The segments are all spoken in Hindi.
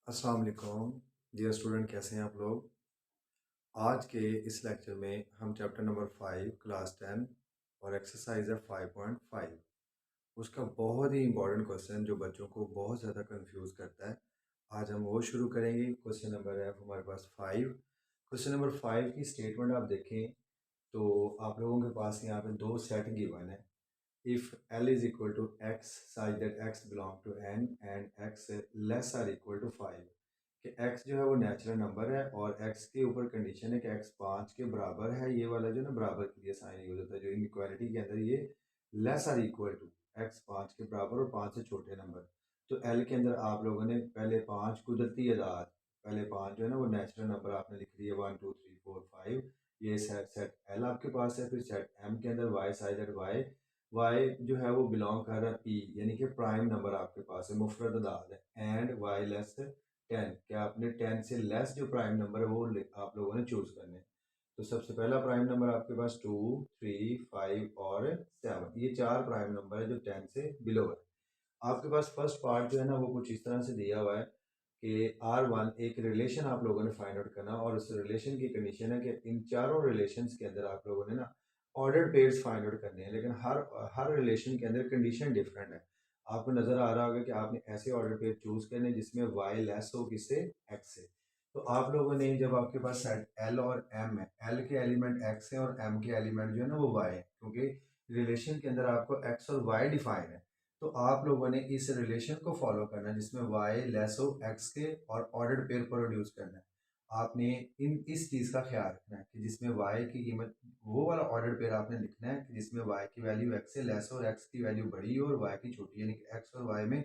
अस्सलाम वालेकुम डियर स्टूडेंट, कैसे हैं आप लोग। आज के इस लेक्चर में हम चैप्टर नंबर 5 क्लास 10 और एक्सरसाइज है 5.5 उसका बहुत ही इंपॉर्टेंट क्वेश्चन जो बच्चों को बहुत ज़्यादा कंफ्यूज करता है। आज हम वो शुरू करेंगे। क्वेश्चन नंबर है हमारे पास 5। क्वेश्चन नंबर 5 की स्टेटमेंट आप देखें तो आप लोगों के पास यहाँ पे दो सेट गिवन है। if L is equal to x such that x belong to n and x less or equal to 5 कि x जो है वो नेचुरल नंबर है और x के ऊपर कंडीशन है कि x 5 के बराबर है। ये वाला जो ना बराबर के लिए साइन यूज होता है जो इनइक्वालिटी के अंदर ये less or equal to x 5 के बराबर और 5 से छोटे नंबर। तो L के अंदर आप लोगों ने पहले 5 कुदरती अदाद, पहले 5 जो है ना वो नेचुरल नंबर आपने लिख दिए 1 2 3 4 5। ये सेट L आपके पास है। फिर सेट M के अंदर y साइज दैट y जो है वो बिलोंग कर रहा है p यानी कि प्राइम नंबर आपके पास है, मुफरद अदाद है। एंड y लेस 10 क्या आपने 10 से लेस जो प्राइम नंबर है वो आप लोगों ने चूज करने हैं। तो सबसे पहला प्राइम नंबर आपके पास 2 3 5 और 7, ये चार प्राइम नंबर है जो 10 से बिलो है। आपके पास फर्स्ट पार्ट जो है ना वो कुछ इस तरह से दिया हुआ है कि R1 एक रिलेशन आप लोगों ने फाइंड आउट करना और उस रिलेशन की कंडीशन है कि इन चारों रिलेशंस के अंदर आप लोगों ने ना ऑर्डर्ड पेयर्स फाइंड आउट करने हैं, लेकिन हर हर रिलेशन के अंदर कंडीशन डिफरेंट है। आपको नज़र आ रहा होगा कि आपने ऐसे ऑर्डर पेयर चूज करने जिसमें y लेस हो किससे, x से। तो आप लोगों ने जब आपके पास सेट L और M है, L के एलिमेंट x है और M के एलिमेंट जो है ना वो y है, क्योंकि रिलेशन के अंदर आपको x और y डिफाइन है। तो आप लोगों ने इस रिलेशन को फॉलो करना है जिसमें y लेस हो x के और ऑर्डर्ड पेयर प्रोड्यूस करना है। आपने इस चीज़ का ख्याल रखना है कि जिसमें y की कीमत, वो वाला ऑर्डर पेयर आपने लिखना है कि जिसमें y की वैल्यू x से लेस हो और x की वैल्यू बड़ी हो और y की छोटी, यानी कि x और y में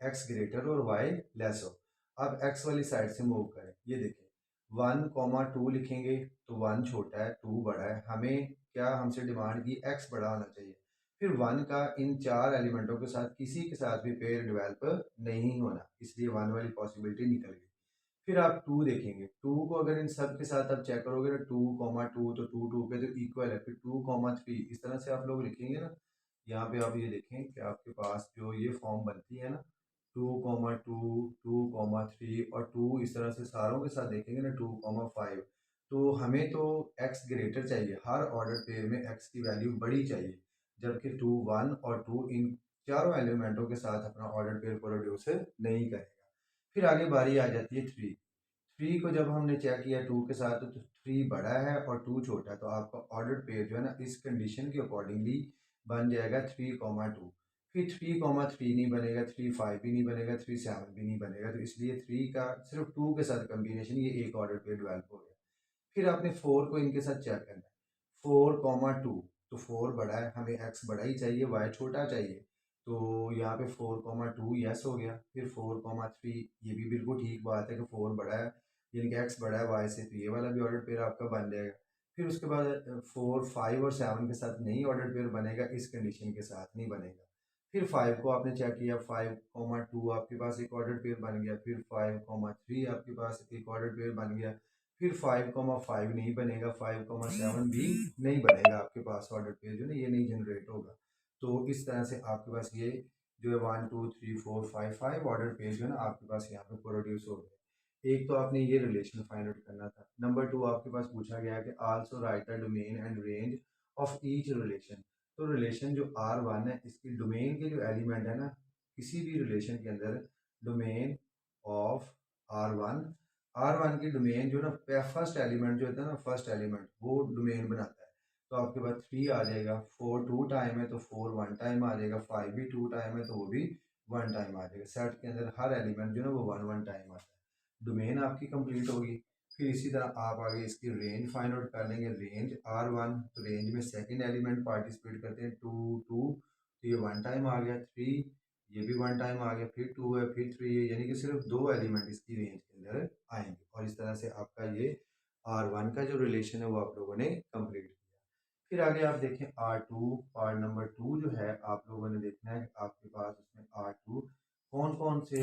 x ग्रेटर और y लेस हो। अब x वाली साइड से मूव करें, ये देखें 1, 2 लिखेंगे तो 1 छोटा है 2 बड़ा है। हमें क्या हमसे डिमांड की, x बड़ा होना चाहिए। फिर 1 का इन चार एलिमेंटों के साथ किसी के साथ भी पेयर डेवलप नहीं होना, इसलिए 1 वाली पॉसिबिलिटी निकल गई। फिर आप 2 देखेंगे, 2 को अगर इन सब के साथ आप चेक करोगे ना 2, 2 तो 2 पे तो इक्वल है। फिर 2, 3 इस तरह से आप लोग लिखेंगे ना। यहाँ पे आप ये देखें कि आपके पास जो ये फॉर्म बनती है ना 2, 2, 2, 3 और 2 इस तरह से सारों के साथ देखेंगे ना 2, 5। तो हमें तो x ग्रेटर चाहिए, हर ऑर्डर पेयर में x की वैल्यू बड़ी चाहिए, जबकि 2, 1 और 2 इन चारों एलिमेंटों के साथ अपना ऑर्डर पेयर प्रोड्यूस नहीं करेगा। फिर आगे बारी आ जाती है 3। 3 को जब हमने चेक किया 2 के साथ तो 3 बड़ा है और 2 छोटा है, तो आपका ऑर्डर पेयर जो है ना इस कंडीशन के अकॉर्डिंगली बन जाएगा 3, 2। फिर 3, 3 नहीं बनेगा, 3, 5 भी नहीं बनेगा, 3, 7 भी नहीं बनेगा। तो इसलिए 3 का सिर्फ 2 के साथ कम्बिनेशन, ये एक ऑर्डर पेयर डेवलप हो गया। फिर आपने 4 को इनके साथ चेक करना है, 4, 2 तो 4 बड़ा है, हमें x बड़ा ही चाहिए, y छोटा चाहिए। तो यहाँ पे 4, 2 यस हो गया। फिर 4, 3 ये भी बिल्कुल ठीक बात है कि 4 बड़ा है, यानी कि x बड़ा है y से, तो ये वाला भी ऑर्डर पेयर आपका बन जाएगा। फिर उसके बाद 4, 5 और 7 के साथ नहीं ऑर्डर पेयर बनेगा, इस कंडीशन के साथ नहीं बनेगा। फिर 5 को आपने चेक किया, 5, 2 आपके पास एक ऑर्डर पेयर बन गया। फिर 5, 3 आपके पास एक ऑर्डर पेयर बन गया। फिर 5, 5 नहीं बनेगा, 5, 7 भी नहीं बनेगा, आपके पास ऑर्डर पेयर जो ना ये नहीं जनरेट होगा। तो इस तरह से आपके पास ये जो है 1, 2, 3, 4, 5 ऑर्डर पेयर जो है ना आपके पास यहाँ पे प्रोड्यूस हो गए। एक तो आपने ये रिलेशन फाइंड आउट करना था। नंबर 2 आपके पास पूछा गया कि also right the domain and range of each relation. तो रिलेशन जो R1 है इसकी डोमेन के जो एलिमेंट है ना, किसी भी रिलेशन के अंदर डोमेन ऑफ R1, R1 की डोमेन जो ना फर्स्ट एलिमेंट जो होता है ना, फर्स्ट एलिमेंट वो डोमेन बनाता है। तो आपके पास 3 आ जाएगा, 4 2 टाइम है तो 4 1 टाइम आ जाएगा, 5 भी 2 टाइम है तो वो भी 1 टाइम आ जाएगा। सेट के अंदर हर एलिमेंट जो है वो 1 1 टाइम आता है। डोमेन आपकी कंप्लीट होगी। फिर इसी तरह आप आगे इसकी रेंज फाइंड आउट कर लेंगे। रेंज R1, तो रेंज में सेकंड एलिमेंट पार्टिसिपेट करते हैं 2 2, तो ये 1 टाइम आ गया। 3 ये भी 1 टाइम आ गया। फिर 2 है, फिर 3 है, यानी कि सिर्फ 2 एलिमेंट इसकी रेंज के अंदर आएंगे। और इस तरह से आपका ये R1 का जो रिलेशन है वो आप लोगों ने कंप्लीट किया। फिर आगे आप देखें R2, पार्ट नंबर 2 जो है आप लोगों ने देखना है कि आपके पास उसमें R2 कौन कौन से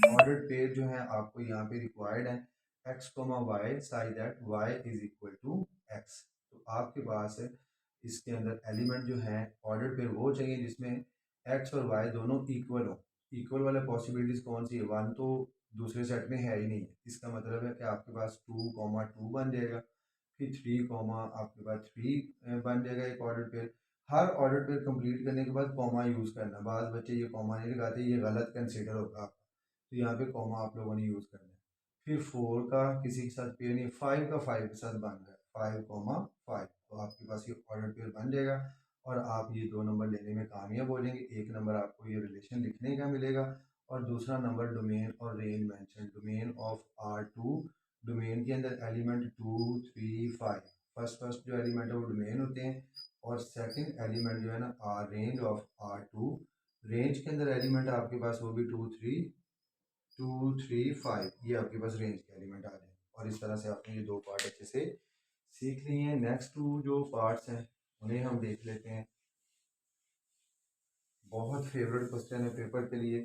ऑर्डर्ड पेयर जो है आपको यहाँ पे रिक्वायर्ड है। x, y size that y is equal to x। तो आपके पास इसके अंदर एलिमेंट जो है ऑर्डर्ड पेयर वो चाहिए जिसमें x और y दोनों इक्वल हो। इक्वल वाले पॉसिबिलिटीज कौन सी है, 1 तो दूसरे सेट में है ही नहीं है। इसका मतलब है कि आपके पास 2, 2 बन जाएगा, फिर 3, आपके पास 3 बन जाएगा एक ऑर्डर पेयर। हर ऑर्डर पेयर कंप्लीट करने के बाद कॉमा यूज़ करना। बाद बच्चे ये कॉमा नहीं लगाते, ये गलत कंसिडर होगा आपका, तो यहाँ पे कॉमा आप लोगों ने यूज़ करना है। फिर 4 का किसी के साथ पेयर नहीं, 5 का 5 के साथ बन रहा है, 5, तो आपके पास ये ऑर्डर पेयर बन जाएगा और आप ये 2 नंबर लेने में कामयाब हो जाएंगे। एक नंबर आपको ये रिलेशन लिखने का मिलेगा और दूसरा नंबर डोमेन और range mention. Domain of R2, domain के अंदर एलिमेंट 2, 3, 5, फर्स्ट जो एलिमेंट है वो डोमेन होते हैं और सेकंड एलिमेंट जो है ना रेंज ऑफ R2। रेंज के अंदर एलिमेंट आपके पास वो भी 2, 3, ये आपके पास रेंज के एलिमेंट आ जाए। और इस तरह से आपने ये 2 पार्ट अच्छे से सीख लिए हैं। नेक्स्ट 2 जो पार्ट्स हैं उन्हें हम देख लेते हैं। बहुत फेवरेट क्वेश्चन है पेपर के लिए,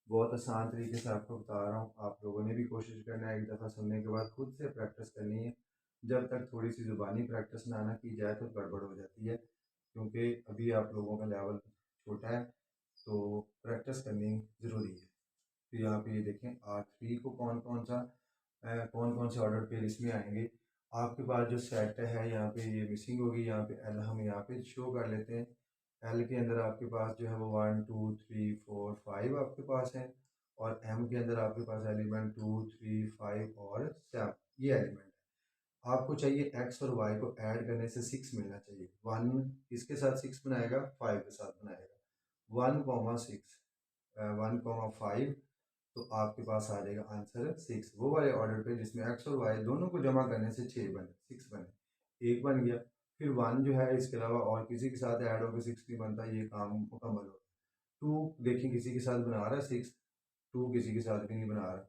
बहुत आसान तरीके से आपको बता रहा हूँ। आप लोगों ने भी कोशिश करना है, एक दफ़ा सुनने के बाद खुद से प्रैक्टिस करनी है। जब तक थोड़ी सी ज़ुबानी प्रैक्टिस ना की जाए तो गड़बड़ हो जाती है, क्योंकि अभी आप लोगों का लेवल छोटा है, तो प्रैक्टिस करनी ज़रूरी है। तो यहाँ पे ये देखें R3 को कौन कौन से ऑर्डर पेयर इसमें आएंगे। आपके पास जो सेट है यहाँ पे ये मिसिंग होगी, यहाँ पे एल हम यहाँ पे शो कर लेते हैं। एल के अंदर आपके पास जो है वो 1, 2, 3, 4, 5 आपके पास है और एम के अंदर आपके पास एलिमेंट 2, 3, 5 और 7 ये एलिमेंट है। आपको चाहिए एक्स और वाई को ऐड करने से 6 मिलना चाहिए। 1 इसके साथ 6 बनाएगा, 5 के साथ बनाएगा। 1, 6, 1, 5, तो आपके पास आ जाएगा आंसर 6। वो वाले ऑर्डर पे जिसमें एक्स और वाई दोनों को जमा करने से 6 बने, एक बन गया। फिर 1 जो है इसके अलावा और किसी के साथ ऐड होकर 6 नहीं बनता, ये काम मुकम्मल हो। 2 देखिए किसी के साथ बना रहा है 6, 2 किसी के साथ भी नहीं बना रहा।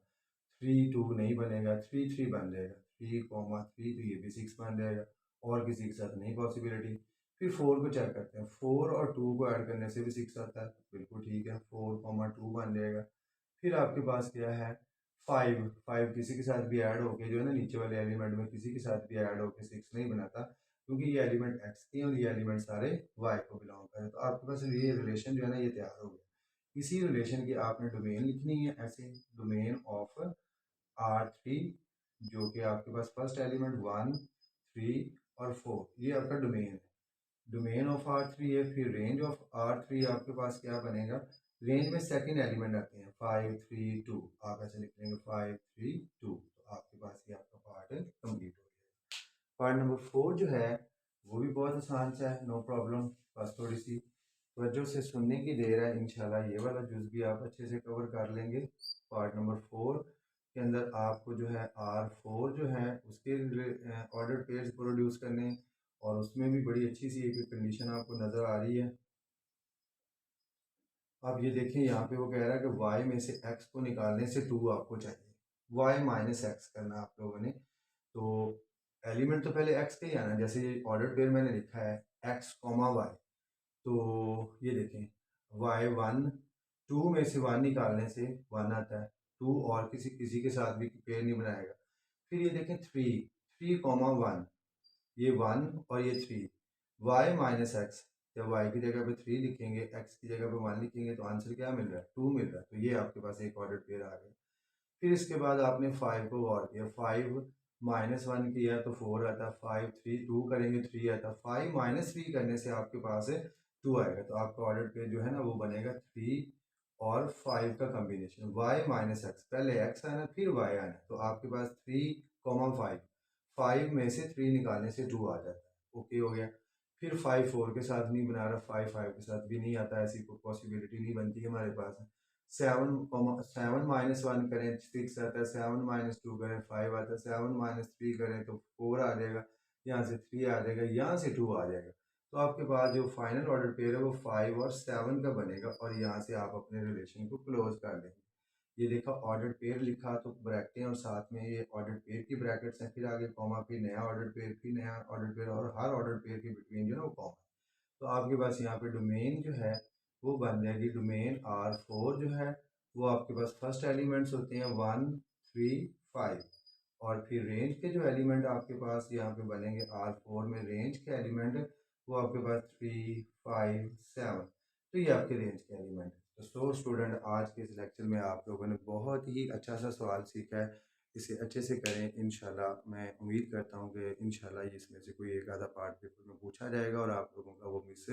3, 2 नहीं बनेगा, 3, 3 बन जाएगा, 3, 3 तो ये भी 6 बन जाएगा और किसी के साथ नहीं पॉसिबिलिटी। फिर 4 को चेक करते हैं, 4 और 2 को ऐड करने से भी 6 आता है, बिल्कुल ठीक है, 4, 2 बन जाएगा। फिर आपके पास क्या है 5, 5 किसी के साथ भी ऐड होके जो है ना नीचे वाले एलिमेंट में किसी के साथ भी ऐड होके 6 नहीं बनाता, क्योंकि ये एलिमेंट एक्स के और ये एलिमेंट सारे वाई को बिलोंग करें। तो आपके पास ये रिलेशन जो है ना ये तैयार हो गया। इसी रिलेशन की आपने डोमेन लिखनी है ऐसे, डोमेन ऑफ R3 जो कि आपके पास फर्स्ट एलिमेंट 1, 3 और 4 ये आपका डोमेन है। डोमेन ऑफ R3 है। फिर रेंज ऑफ R3 आपके पास क्या बनेगा, रेंज में सेकंड एलिमेंट आते हैं 5, 3, 2, आप ऐसे लिख लेंगे 5, 3, 2, तो आपके पास ये आपका पार्ट कंप्लीट हो गया। पार्ट नंबर 4 जो है वो भी बहुत आसान सा है, नो प्रॉब्लम, बस थोड़ी सी तवज्जो से सुनने की देर है। इंशाल्लाह ये वाला जुज़ भी आप अच्छे से कवर कर लेंगे। पार्ट नंबर 4 के अंदर आपको जो है R4 जो है उसके ऑर्डर पेयर्स प्रोड्यूस करने हैं और उसमें भी बड़ी अच्छी सी एक कंडीशन आपको नज़र आ रही है। अब ये देखें यहाँ पे वो कह रहा है कि y में से x को निकालने से 2 आपको चाहिए, y माइनस एक्स करना आप लोगों ने। तो एलिमेंट तो पहले x का ही आना, जैसे ऑर्डर पेयर मैंने लिखा है x, y, तो ये देखें y1, 2 में से 1 निकालने से 1 आता है, 2 और किसी किसी के साथ भी पेयर नहीं बनाएगा। फिर ये देखें 3, 1, ये 1 और ये 3, y माइनस एक्स, जब y की जगह पे 3 लिखेंगे, x की जगह पे 1 लिखेंगे तो आंसर क्या मिल रहा है, 2 मिल रहा है। तो ये आपके पास एक ऑर्डर पेयर आ गया। फिर इसके बाद आपने 5 को गौर किया, 5 माइनस 1 किया तो 4 आता है, 5, 3, 2 करेंगे 3 आता है, 5 माइनस 3 करने से आपके पास 2 आएगा। तो आपका ऑर्डर पेयर जो है ना वो बनेगा 3 और 5 का कॉम्बिनेशन, y माइनस एक्स, पहले x आना फिर y आना, तो आपके पास 3, 5, 5 में से 3 निकालने से 2 आ जाता है, ओके हो गया। फिर 5 4 के साथ नहीं बना रहा, 5 5 के साथ भी नहीं आता, ऐसी कोई पॉसिबिलिटी नहीं बनती हमारे पास। 7 माइनस 1 करें 6 आता है, 7 माइनस 2 करें 5 आता है, 7 माइनस 3 करें तो 4 आ जाएगा, यहाँ से 3 आ जाएगा, यहाँ से 2 आ जाएगा। तो आपके पास जो फाइनल ऑर्डर पेयर है वो 5 और 7 का बनेगा और यहाँ से आप अपने रिलेशन को क्लोज कर देंगे। ये देखा ऑर्डर पेयर लिखा तो ब्रैकेटें और साथ में ये ऑर्डर पेयर की ब्रैकेट्स हैं, फिर आगे कॉमा, फिर नया ऑर्डर पेयर, फिर नया ऑर्डर पेयर और हर ऑर्डर पेयर के बिटवीन जो है वो कॉमा। तो आपके पास यहाँ पे डोमेन जो है वो बन जाएगी, डोमेन R4 जो है वो आपके पास फर्स्ट एलिमेंट्स होते हैं 1, 3, 5 और फिर रेंज के जो एलिमेंट आपके पास यहाँ पे बनेंगे R4 में रेंज के एलिमेंट वो आपके पास 3, 5, 7, तो ये आपके रेंज के एलिमेंट है। तो स्टूडेंट, आज के इस लेक्चर में आप लोगों ने बहुत ही अच्छा सा सवाल सीखा है। इसे अच्छे से करें इंशाल्लाह। मैं उम्मीद करता हूँ कि इंशाल्लाह इसमें से कोई एक आधा पार्ट पेपर में पूछा जाएगा और आप लोगों का वो मिस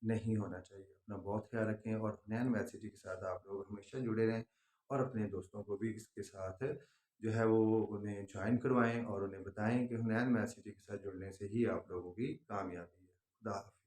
नहीं होना चाहिए। अपना बहुत ख्याल रखें और हुनैन मैथ सिटी के साथ आप लोग हमेशा जुड़े रहें और अपने दोस्तों को भी इसके साथ जो है वो उन्हें जॉइन करवाएँ और उन्हें बताएँ कि हुनैन मैथ सिटी के साथ जुड़ने से ही आप लोगों की कामयाबी है। खुदा हाफ़िज़।